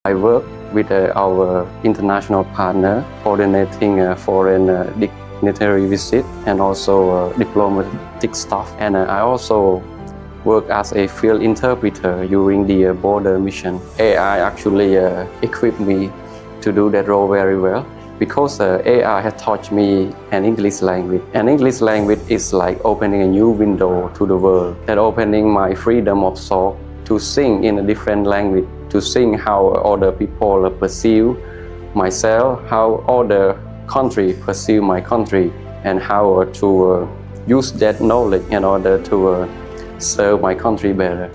I work with our international partner coordinating foreign dignitary visit and also diplomatic staff. And I also work as a field interpreter during the border mission. AI actually equipped me to do that role very well because AI has taught me an English language. An English language is like opening a new window to the world, and opening my freedom of thought to sing in a different language, to sing how other people perceive myself, how other country perceive my country, and how to use that knowledge in order to serve my country better.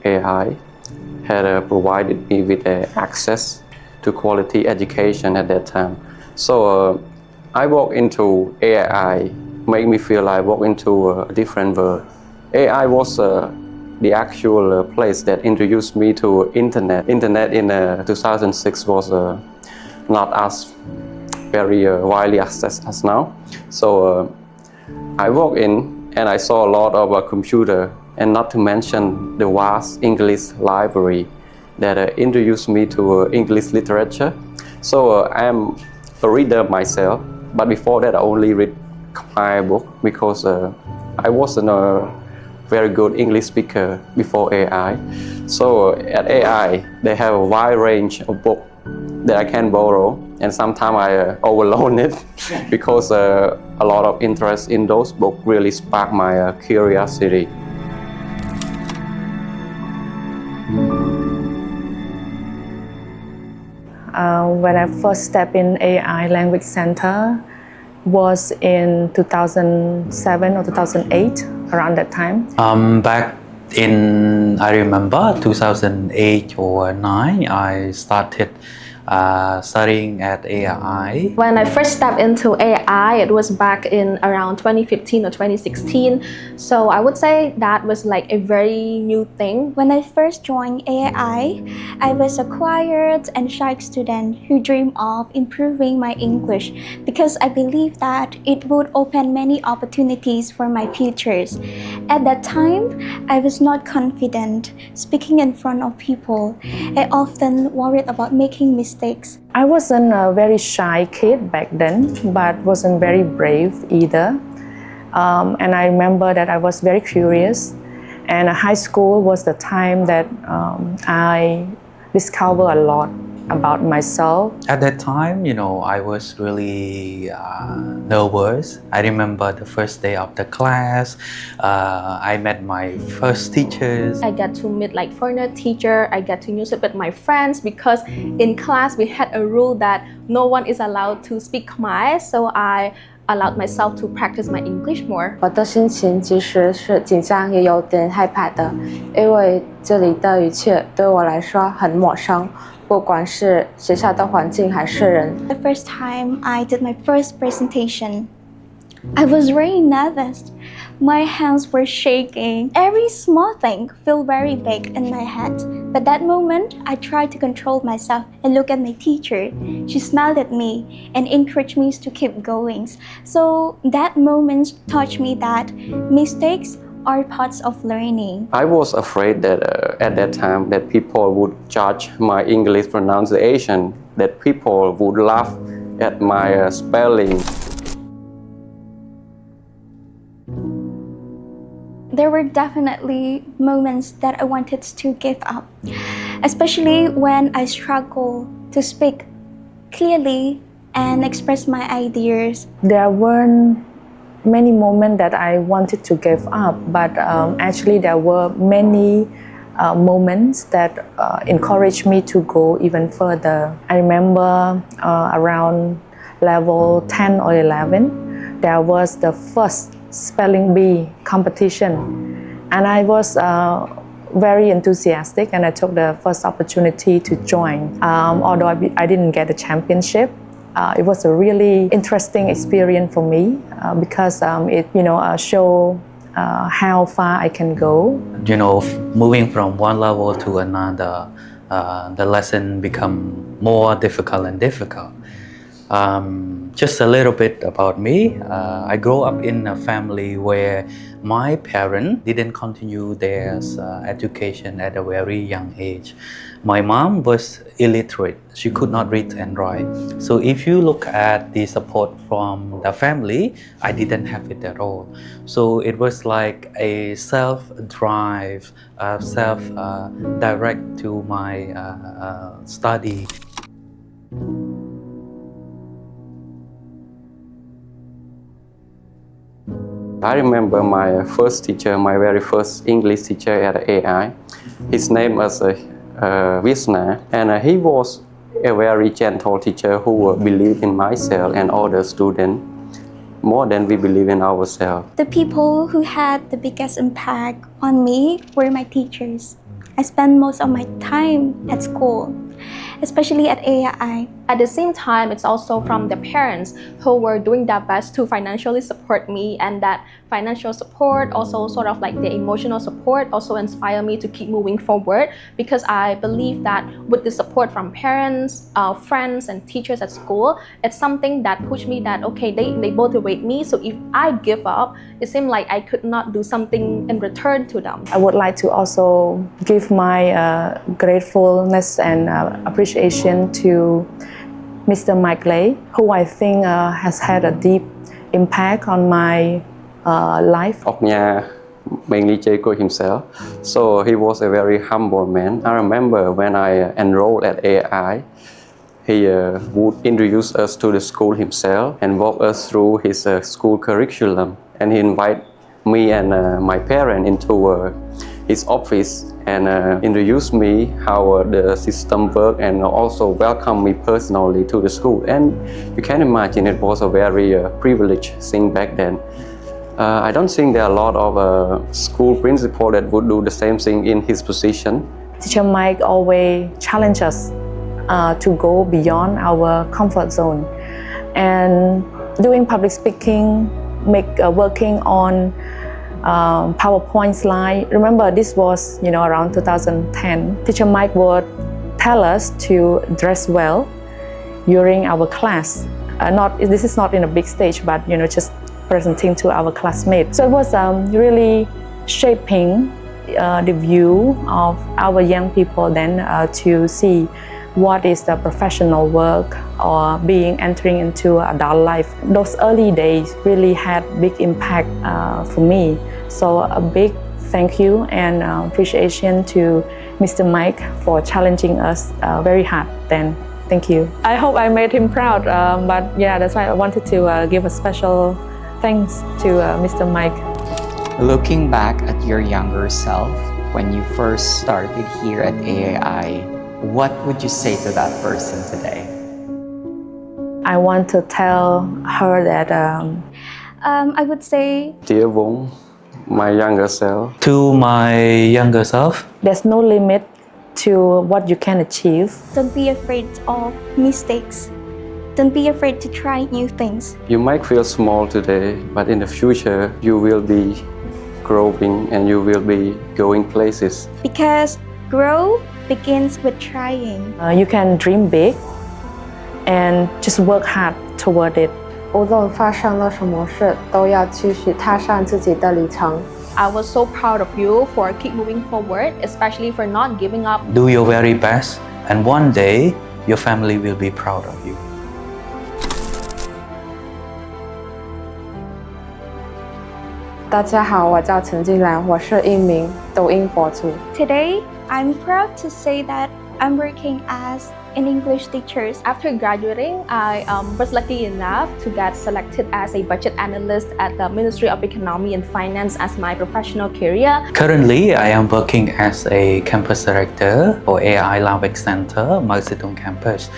AI had provided me with access to quality education at that time. So I walked into AI, made me feel I walked into a different world. AI was the actual place that introduced me to internet. Internet in 2006 was not as very widely accessed as now. So I walked in and I saw a lot of computer, and not to mention the vast English library that introduced me to English literature. So I am a reader myself, but before that I only read Khmer book because I wasn't a very good English speaker before AI. So at AI, they have a wide range of books that I can borrow, and sometimes I overload it because a lot of interest in those books really sparked my curiosity. When I first stepped in Aii Language Center was in 2007 or 2008, around that time. Back in, I remember 2008 or 9, I started studying at Aii. When I first stepped into Aii, it was back in around 2015 or 2016. So I would say that was like a very new thing. When I first joined Aii, I was a quiet and shy student who dreamed of improving my English because I believed that it would open many opportunities for my futures. At that time, I was not confident speaking in front of people. I often worried about making mistakes. I wasn't a very shy kid back then, but wasn't very brave either. And I remember that I was very curious, and high school was the time that I discovered a lot about myself. At that time, I was really nervous. I remember the first day of the class. I met my first teachers. I got to meet like foreigner teacher. I got to use it with my friends because in class we had a rule that no one is allowed to speak Khmer. So I allowed myself to practice my English more. 我的心情其实是紧张也有点害怕的，因为这里的一切对我来说很陌生。不管是学校的环境还是人。 The first time I did my first presentation, I was really nervous. My hands were shaking. Every small thing felt very big in my head. But that moment, I tried to control myself and look at my teacher. She smiled at me and encouraged me to keep going. So that moment taught me that mistakes are parts of learning. I was afraid that at that time that people would judge my English pronunciation, that people would laugh at my spelling. There were definitely moments that I wanted to give up, especially when I struggled to speak clearly and express my ideas. There weren't many moments that I wanted to give up, but actually there were many moments that encouraged me to go even further. I remember around level 10 or 11, there was the first spelling bee competition, and I was very enthusiastic, and I took the first opportunity to join. Although I didn't get the championship, it was a really interesting experience for me because it showed how far I can go. Moving from one level to another, the lesson become more difficult and difficult. Just a little bit about me. I grew up in a family where my parents didn't continue their education at a very young age. My mom was illiterate. She could not read and write. So if you look at the support from the family, I didn't have it at all. So it was like a self-drive, self-direct to my study. I remember my first teacher, my very first English teacher at AI. His name was Visal, and he was a very gentle teacher who believed in myself and other students more than we believe in ourselves. The people who had the biggest impact on me were my teachers. I spent most of my time at school, especially at AI. At the same time, it's also from the parents who were doing their best to financially support me, and that financial support, also sort of like the emotional support, also inspire me to keep moving forward, because I believe that with the support from parents, friends and teachers at school, it's something that pushed me that, okay, they motivate me. So if I give up, it seemed like I could not do something in return to them. I would like to also give my gratefulness and appreciation to Mr. Mike Lay, who I think has had a deep impact on my life. Of nhà mainly Jacob himself. So he was a very humble man. I remember when I enrolled at AI, he would introduce us to the school himself and walk us through his school curriculum. And he invited me and my parents into his office and introduced me how the system worked, and also welcomed me personally to the school. And you can imagine it was a very privileged thing back then. I don't think there are a lot of school principals that would do the same thing in his position. Teacher Mike always challenged us to go beyond our comfort zone, and doing public speaking, working on PowerPoint slide. Remember, this was around 2010. Teacher Mike would tell us to dress well during our class. This is not in a big stage, but just presenting to our classmates. So it was really shaping the view of our young people then to see what is the professional work or entering into adult life. Those early days really had big impact for me. So a big thank you and appreciation to Mr. Mike for challenging us very hard then. Thank you. I hope I made him proud, but yeah, that's why I wanted to give a special thanks to Mr. Mike. Looking back at your younger self when you first started here at AAI, what would you say to that person today? I want to tell her that I would say, Dear Vong, my younger self. To my younger self, there's no limit to what you can achieve. don't be afraid of mistakes. Don't be afraid to try new things. You might feel small today, but in the future you will be growing and you will be going places. Because grow begins with trying. You can dream big and just work hard toward it. 无论发生了什么事，都要继续踏上自己的旅程。 I was so proud of you for keep moving forward, especially for not giving up. do your very best, and one day your family will be proud of you. 大家好，我叫陈静兰，我是一名抖音博主。 Today, I'm proud to say that I'm working as an English teacher. After graduating, I was lucky enough to get selected as a budget analyst at the Ministry of Economy and Finance as my professional career. Currently, I am working as a campus director for Aii Language Center, Bormeychan campus.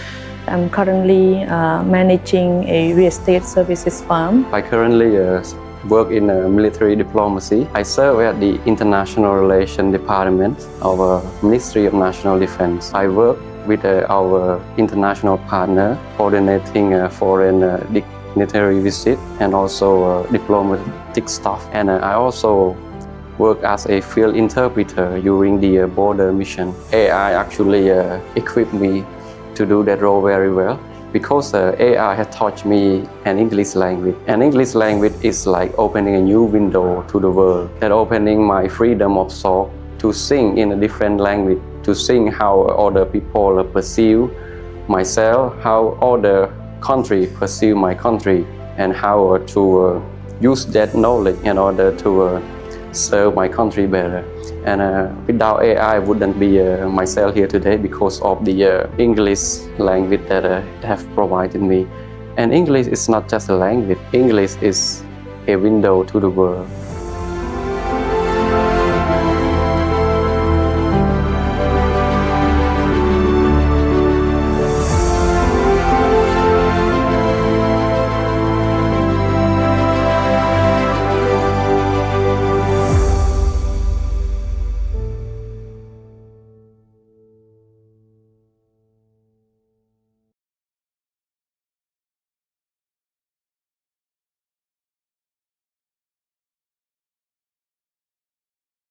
I'm currently managing a real estate services firm. I currently work in military diplomacy. I serve at the International Relations Department of Ministry of National Defense. I work with our international partner, coordinating foreign dignitary visit and also diplomatic staff. And I also work as a field interpreter during the border mission. AI actually equipped me to do that role very well because AI has taught me an English language. An English language is like opening a new window to the world, and opening my freedom of thought to sing in a different language, to sing how other people perceive myself, how other country perceive my country, and how to use that knowledge in order to serve my country better. And without AI, I wouldn't be myself here today because of the English language that have provided me. And English is not just a language. English is a window to the world.